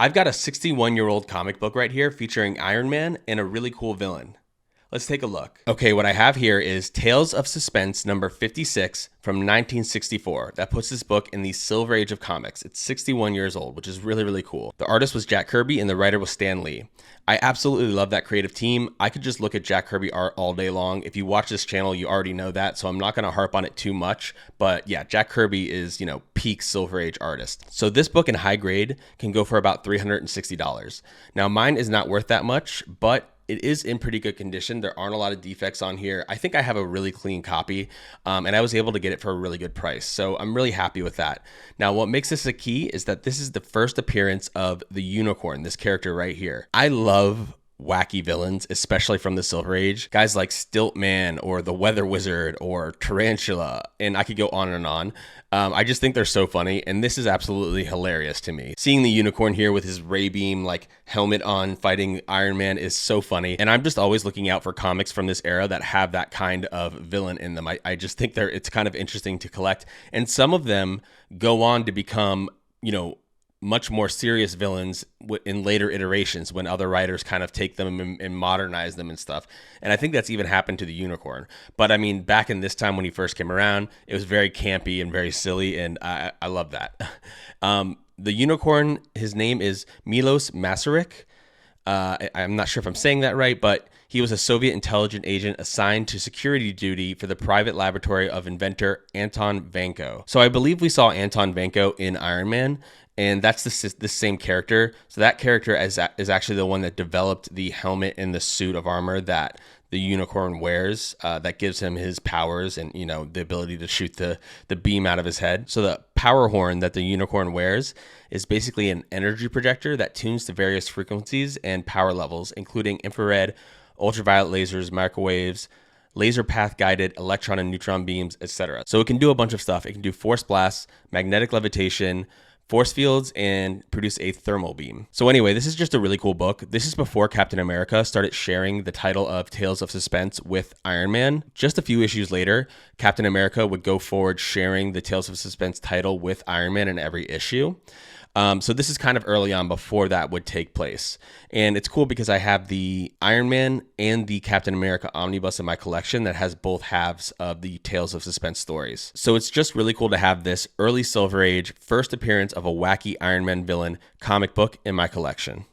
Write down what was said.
I've got a 61-year-old comic book right here featuring Iron Man and a really cool villain. Let's take a look. Okay, what I have here is Tales of Suspense number 56 from 1964. That puts this book in the Silver Age of comics. It's 61 years old, which is really, really cool. The artist was Jack Kirby and the writer was Stan Lee. I absolutely love that creative team. I could just look at Jack Kirby art all day long. If you watch this channel, you already know that, so I'm not going to harp on it too much. But yeah, Jack Kirby is, peak Silver Age artist. So this book in high grade can go for about $360. Now, mine is not worth that much, but it is in pretty good condition. There aren't a lot of defects on here. I think I have a really clean copy, and I was able to get it for a really good price. So I'm really happy with that. Now, what makes this a key is that this is the first appearance of the Unicorn, this character right here. I love wacky villains, especially from the Silver Age. Guys like Stiltman or the Weather Wizard or Tarantula, and I could go on and on. I just think they're so funny, and this is absolutely hilarious to me. Seeing the Unicorn here with his ray beam helmet on fighting Iron Man is so funny, and I'm just always looking out for comics from this era that have that kind of villain in them. I just think it's kind of interesting to collect, and some of them go on to become, much more serious villains in later iterations when other writers kind of take them and modernize them and stuff. And I think that's even happened to the Unicorn. But I mean, back in this time when he first came around, it was very campy and very silly, and I love that. The Unicorn, his name is Milos Masaryk. I'm not sure if I'm saying that right, but he was a Soviet intelligence agent assigned to security duty for the private laboratory of inventor Anton Vanko. So I believe we saw Anton Vanko in Iron Man, and that's the same character. So that character is actually the one that developed the helmet and the suit of armor that the Unicorn wears, that gives him his powers and, the ability to shoot the beam out of his head. So the power horn that the Unicorn wears is basically an energy projector that tunes to various frequencies and power levels, including infrared, ultraviolet lasers, microwaves, laser path guided electron and neutron beams, etc. So it can do a bunch of stuff. It can do force blasts, magnetic levitation, force fields, and produce a thermal beam. So anyway, this is just a really cool book. This is before Captain America started sharing the title of Tales of Suspense with Iron Man. Just a few issues later, Captain America would go forward sharing the Tales of Suspense title with Iron Man in every issue. So this is kind of early on before that would take place. And it's cool because I have the Iron Man and the Captain America omnibus in my collection that has both halves of the Tales of Suspense stories. So it's just really cool to have this early Silver Age first appearance of a wacky Iron Man villain comic book in my collection.